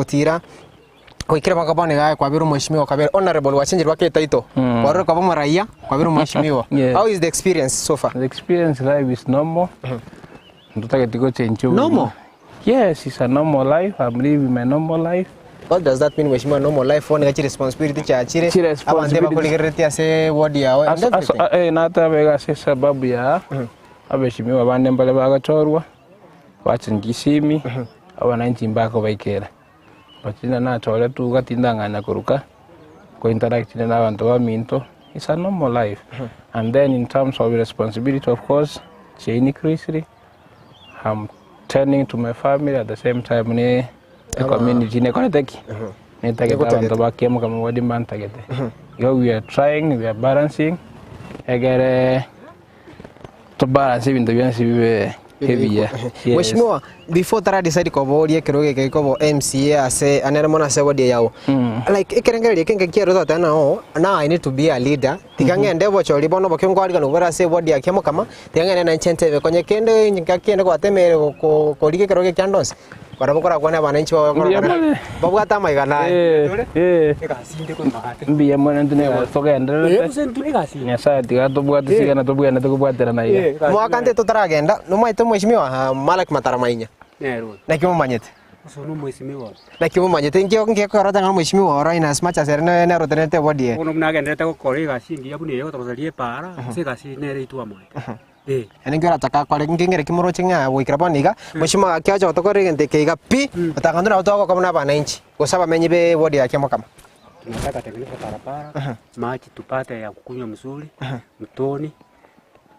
kwikira makabone gae kwa biru mheshimiwa kabere honorable wachenjiri wake taito waroro kwa bomo raia kwa biru mheshimiwa. How is the experience so far? The experience life is normal. Normal? Yes, it's a normal life. I'm living my normal life. What does that mean, mheshimiwa, normal life? One gachi responsibility cha achire. Abande bakuligereti ase ward yao and everything. Nata bega se sababu ya abeshimiwa bande mbale bagachorwa. Wachingisimi abananchi mbako baikera. Bachina na chole tu gatindanganya kuruka ko interact na abantu baminto. It's a normal life. And then in terms of responsibility, of course, she increased. I'm turning to my family at the same time ne community ne koneteki ne tageta abantu bakiyamokama wadi man tagete. We are trying, we are balancing egere to balance ibintu byansi bibe heavy. Mheshimiwa, before tara decide ko bodi ekiroge ke ko MCA ase anere mona se wadi yao like ekerengere kenga kiero tata na now I need to be a leader tikangende bocho libono bokyo ngwali kana ubara se wadi ya KIAMOKAMA tikangende na incentive konye kende ngakende kwa temere ko lige kiroge kyandonse barabukora kwana abananchi babwata maigana ekasinde ko mahate mbiye mwana ndine watogenda nyasa tigato bwati sigana to bwana to bwatera na ye mwakande to taragenda no maito mheshimiwa MALACHI MAINYA na kimu manyete Sono mheshimiwa na kimu manyete ngio korota ngano mheshimiwa ora ina as much as erne ne rotenete body ono mnagendete ko korega shingi yabuni yo tozalie para sega si nere itu amwe ene ngora taka kwale ngengere kimoro chinga wikira boniga mheshimiwa kyaje otokore ngente keiga pi utakandura utoko kama na bananchi usaba menyibe body ya KIAMOKAMA. Tunataka tengeneza barabara maji tupate ya kukunywa mzuri mtoni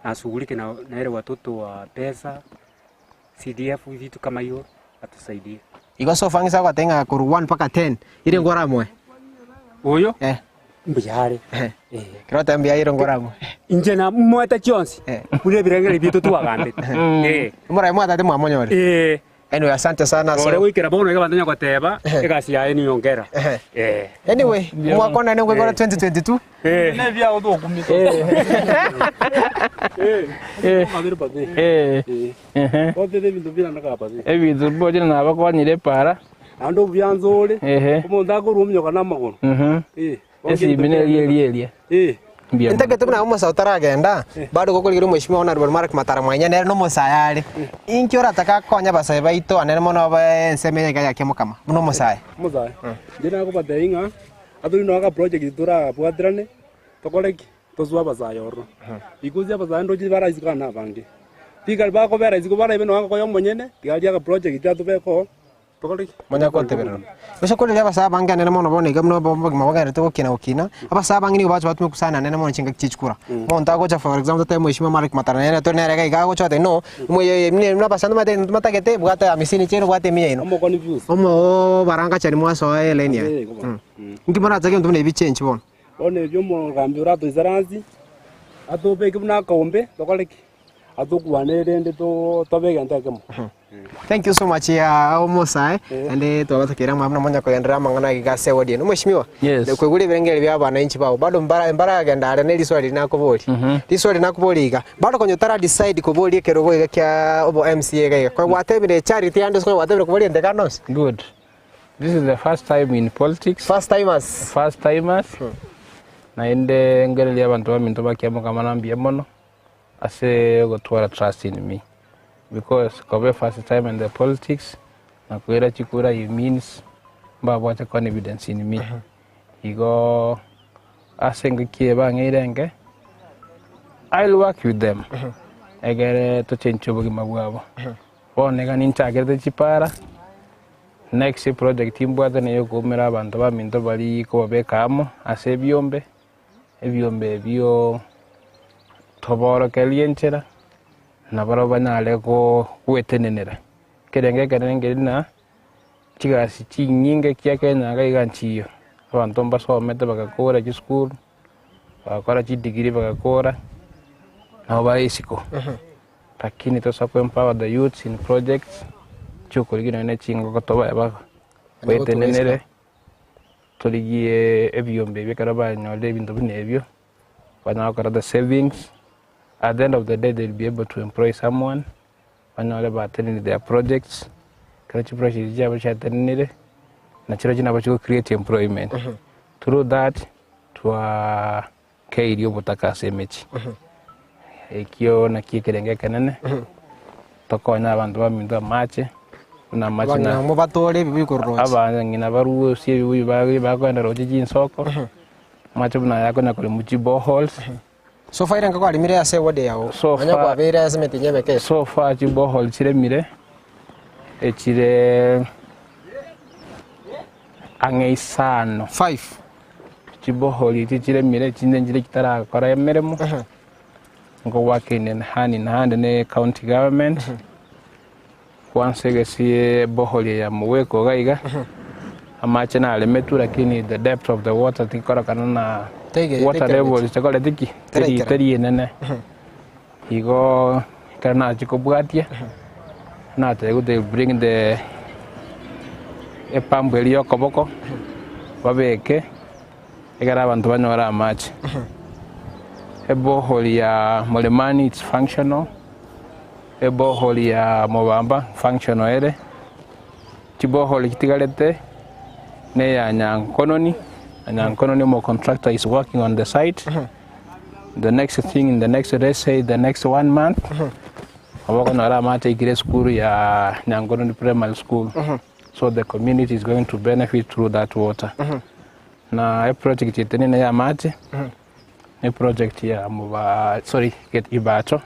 ashughulike na ile watoto wa pesa CDF vitu kama hiyo atusaidie. Iko so fangisa kwa tenga kuru 1 mpaka 10 ile ngora mwe. Oyo? Mbiyare. Kirota mbiyare ngora mwe. Inje na mweta chonsi. Kule birengere bitu tu wagambe. Mura mwata te mwamonyore. Anyway, asante sana. So wikira bono ega bandanya kwa teba egasi ya eni yongera. Anyway, mwakona ne ngora 2022. Ne bia odo kumiko. Magere pade. Ode de bintu bina nakapade. Ebitu bojina na bakwanyire para. Ando byanzole. Umuntu akurumyo kana magoro. Esi bine lielia. Intake tubna umo sautara agenda bado gokoligiro mheshimiwa Honorable MAINYA nere no musayale inkiora taka konya basaye baito anere mono ba nseme ya KIAMOKAMA no musaye ndina ko badeinga aduri no aka project tura bwadrane tokoleki tozwa basaye oro ikuzi basaye ndo jibara izikana bangi tigal ba ko bera iziko bara ibeno ko yomonyene tigali aka project itatu beko tokoleki monya ko tebero Bese kole yaba saba banga nene mono bone gamno bomba mawagara to kina aba saba ngini bacho batu kusana nene mono chinga chichkura monta go cha for example te mheshimiwa MALACHI MATARA nene to nere ga go cha te no moye mna pasando mate matagete bugata amisini chero bwate miye no omo baranga chani mwaso elenia ngimara zake mtu ne bi change bon one byo mo gambira to izaranzi atobe kimna kaombe tokoleki atokuane rende to tobega ntakemo. Thank you so much ya Omosai and to batakira mamna monya ko yandra mangana gase wodi no mheshimiwa ko gure berengere bya bana inchi bawo bado mbara agenda ne liswali nakoboli liswali nakoboliga bado konyo tara decide koboli kerogo kya obo MCA ga ko watemire charity and ko watemire koboli ndekanos. Good. This is the first time in politics. First timers. Na inde ngere ya bantu baminto bakiyamokama nambye mono ase gotwara trust in me. Because kobe first time in the politics na kuera chikura it means baba cha confidence in me. Igo asenga kieba ngirenge I'll work with them. Egere to change obugima bwabo. Bone ga nincha gerete chipara Next project imbwate neyo kumira abantu baminto bali ko babekamo ase ebyombe ebyo toboro kelienchera nabaro banyale ko kwetenenera kerenge na chigasi chinyinge kya Kenya gaiganchiyo abantu mbasomete bagakora chi school bakora chi degree bagakora na baisiko lakini tosa ku empower the youths in projects chokorigino ne chingo kotoba yaba kwetenenere torigie ebyombe byekaraba nyole bintu binebyo banakora the savings. At the end of the day, they'll be able to employ someone. Banale ba attending their projects. Karachi project jaba cha attending na chira jina bacho create employment. Through that to kairi obutaka semechi. Ekyo na kikerenge kanene. Tokonya abantu baminda mache. Na mache na mo batore bibikorro. Aba ngina baruo sie bibi bakwenda roje jinsoko. Mache buna yako na kole muchi boreholes. So far iranga kwa limire ase wode yawo. Anya kwa bere ase metinye beke. So far chi borehole chire mire. Chire angeisano 5. Chi borehole chire mire chinde njire kitara kora emeremo. Ngo working in hand ne county government. Once egesi borehole ya muweko gaiga. Amache na lemetu lakini the depth of the water tikora kanana water level is takole tiki teri nene igo kana chiko bwatia na te they bring the pump elio koboko babeke egara abantu banyora amache borehole ya Molemani it's functional borehole ya Mobamba functional ere borehole kitigalete ne ya Nyankononi. And Nyankononi mo contractor is working on the site. The next thing in the next, let's say the next 1 month, we're going to take a school ya Nyankononi primary school. So the community is going to benefit through that water. Na a project iteni na ya mate. A project ya muba get Ibacho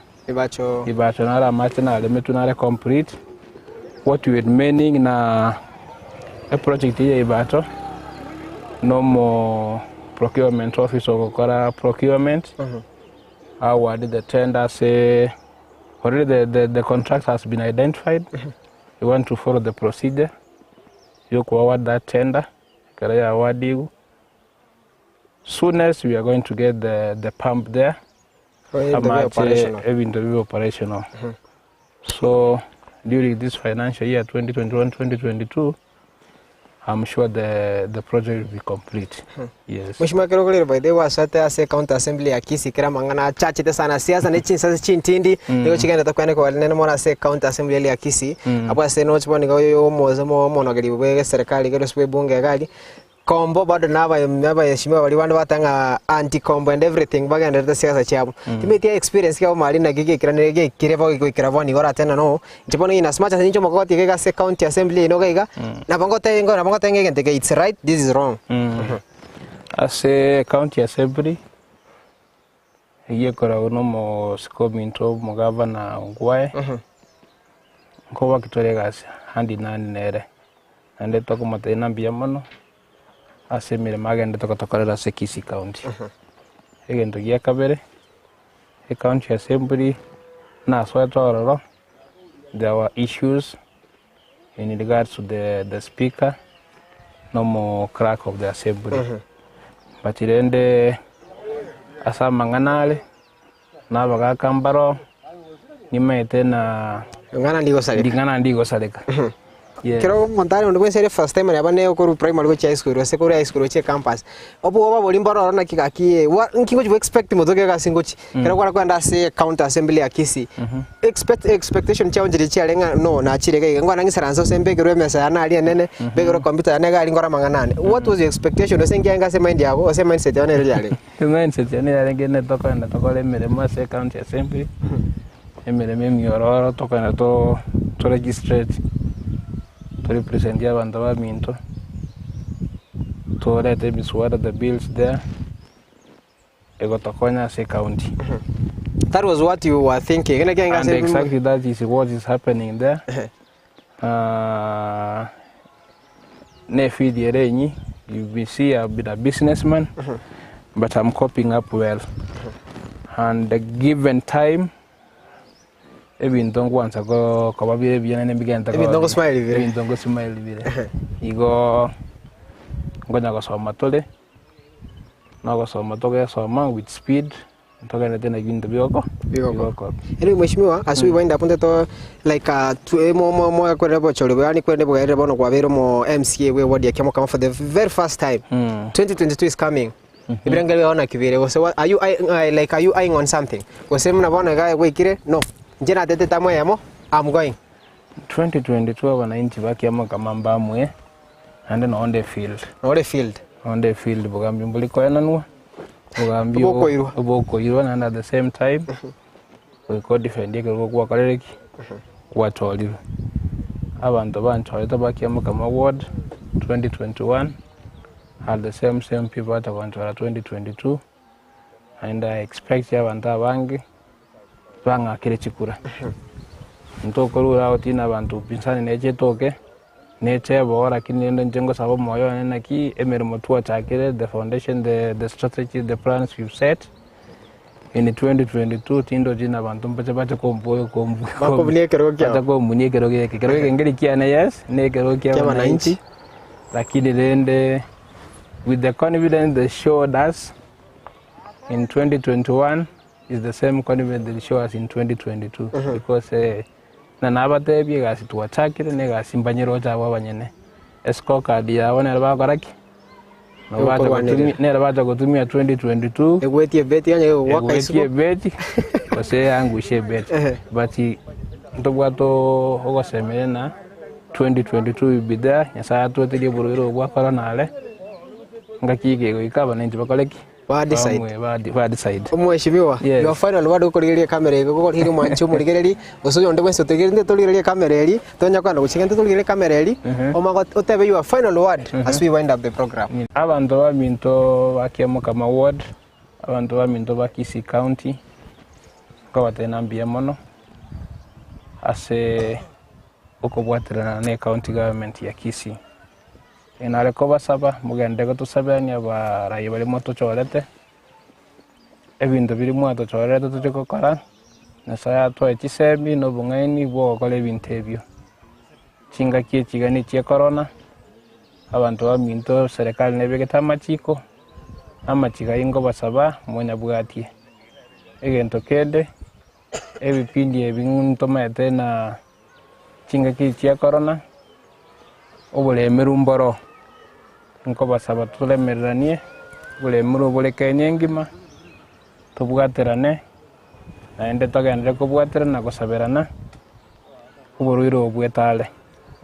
na la mate na lemetu na complete. What we meaning na a project ya Ibacho. No more procurement office or procurement. Awarded the tender say already the contract has been identified. You want to follow the procedure. You go award that tender. Award you. Soonest we are going to get the pump there. Operational. So during this financial year 2021-2022. I'm sure the project will be complete. Yes. Mheshimiwa Kirogolero by the way wasate ase county assembly ya Kisii kira mangana chache te sana siasa ne chinsa chintindi leo chigenda takwane ko nene mona ase county assembly ya Kisii apo ase no chiboni go yo moza mo monogeri bwe serikali gero swe bunge gali kombo bado naba yeshimiwa wali wandu batanga anti combo and everything bagenda te siasa chabo timetia experience kwa mali na gige kira ne kirebo go kiraboni gora tena no chiboni ina smart as nincho mokoti gega ase county assembly no gaiga na bangote ngente it's right, this is wrong. As a county assembly yekora uno mo skominto mo governor ngwae ko wakitore gas handi nere ande toko mate nambia mono asemire magende tokotokorera se Kisii county egento gia kabere a county assembly na swetoro there were issues in regards to the speaker no more crack of the assembly but irende asa manganale na baga kambaro nimete na ngana ndigo saleka Kero montare ndo kwensere first time yabane ko primary ko high school secondary high school che campus obo oba bolimbaro na kikaki nkingo you expect motoke ga singochi kero kwenda se county assembly ya Kisii expectation challenge ri alenga no na chirege ngwana ngisaranso sembe kero mesa na ali nene begero computer na ga ngora manganane. What was your expectation osengia ngase mind yabo ose mindset yana ri ale mindset yana yale ngene toka le mere ma se county assembly emere memi ororo toka na to registrate to represent ya bantu baminto to let them swear the bills there ego tokonya se county. That was what you were thinking. And exactly that is what is happening there. ne feed yerenyi. You see I've been a businessman, but I'm coping up well. And the given time, even don't want to go kababire biyana ne bigenda Even don't go smile bire. Even don't go smile bire. Igo ngonya go soma tole. Na go soma toge soma with speed. Toge na tena ginda bioko. Anyway, mheshimiwa, as we wind up to like mo kwa rebo chole bani kwa rebo rebo no kwa vero mo MCA we ward ya KIAMOKAMA for the very first time. 2022 is coming. Ibirangale ona kivire. So are you eyeing on something? Wase mna bona ga we kire? No. Njena tete tamwe yamo. I'm going. 2022 wananchi ba KIAMOKAMA mbamwe and then on the field. On the field. On the field bugambi mbuliko yananwa. Bugambi oboko irwa and at the same time we could defend yeke kwa kareki watoli. Abantu bantu ba KIAMOKAMA ward 2021 are the same people at abantu 2022 and I expect abantu abangi banga kile chikura. Ntoko rura otina abantu pinsani neche toke neche bora kinende njengo sabo moyo nena ki emerimo tuwa chakire the foundation the strategy the plans we've set in 2022 tindo jina abantu mpache bache komboyo makomunie kerokia atako munie kerokia kerokia ngeli kiana yes ne kerokia wananchi lakini rende with the confidence they showed us in 2021 is the same confidence they show us in 2022 because na nabate biegasi tuwachakire negasi mbanyiro chawa banyene esco card ya wana bakoraki no bacha kutumia 2022 egwetie beti anye waka egwetie beti kose yangu she beti but ndobwato ogosemerena 2022 will be there nyasa twetiri buriro bwa corona ale ngakige goikaba nenje bakoleki decide. Mheshimiwa, your final word ukurigeria kamera ego hiri mwanchu murigereri usuyo ndwe so tegende tuligeria kamera eri tonya kwanda guchigende tuligeria kamera eri omago utebe your final word as we wind up the program. Abantu baminto ba KIAMOKAMA ward, abantu baminto ba Kisii County ko batenambia mono ase okobwaterana ne county government ya Kisii. Inare ko basaba mugende ko tusabanya ba rayi bali moto chorete ebintu biri mwato chorete tuchikokora na saya to echisembi no bungaini bo kole bintebyo chinga kie chigani chie corona abantu baminto serikali nebegeta machiko amachiga ingo basaba monya bwatie egento kende ebipindi ebinto mete na chinga kie chie corona obole merumboro nko basaba tulemeranie bole muru bole kenyengima tubwaterane naende togende kubwaterana kusaberana kuburuiro obwetale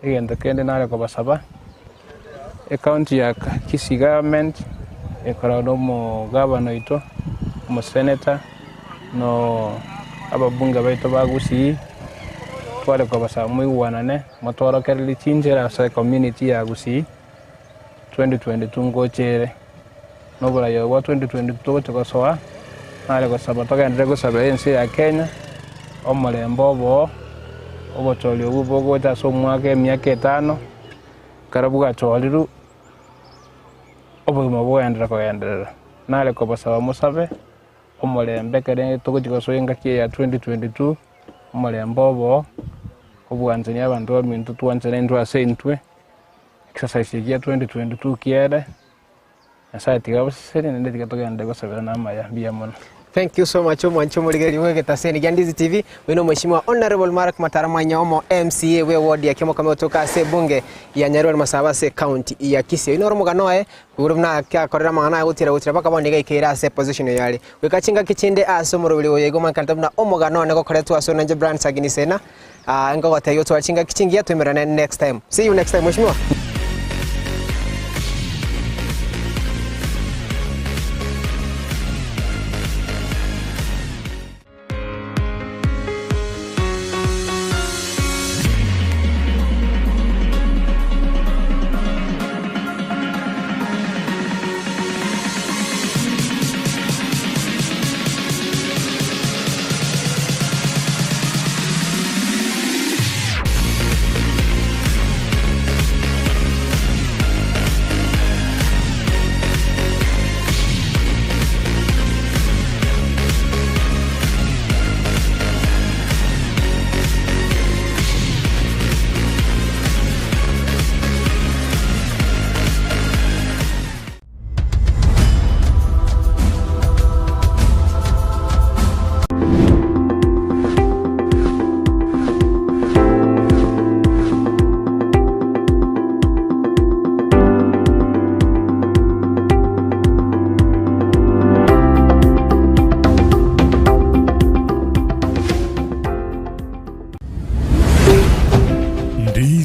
egento kende nare ko basaba county ya Kisii government ekorano mo governor ito mo senator no ababunga baito bagusii twale ko basaba muiwanane motoro kerli chinjera sa community ya Gusii 2022 ngochere nobora yo 2022 tukosoa nale ko saba togende ko saba ensi ya Kenya omolembo obo tolio bubogo ta so mwake miaka 5 karabu ga toliru obo mabo yandra ko yandra nale ko basaba musabe omolembe kere tokotiko so yenga kie ya 2022 omolembo obwanzani abantu bamintu twanzane ndwa sentwe exercise ya 2022 kiere asa tiga basere nende tiga togende gosabira nama ya biamono. Thank you so much mwanchu muligeri wege taseni Ndizi TV wino mheshimiwa honorable MATARA Manyaomo MCA we ward ya KIAMOKAMA kutoka bunge ya Nyarwari Masabase county ya Kisii ino Omogano urumna kya korera mangana utira baka bondiga ikira se position yali wekachinga kichinde aso murubili oyego mankantabna Omogano neko koretu aso nanje brand Sagini Isena ngo gotayo twachinga kichingia twemerana next time. See you next time mheshimiwa.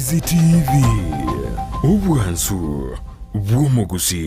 Ndizi TV, obwansu bw'omugusi.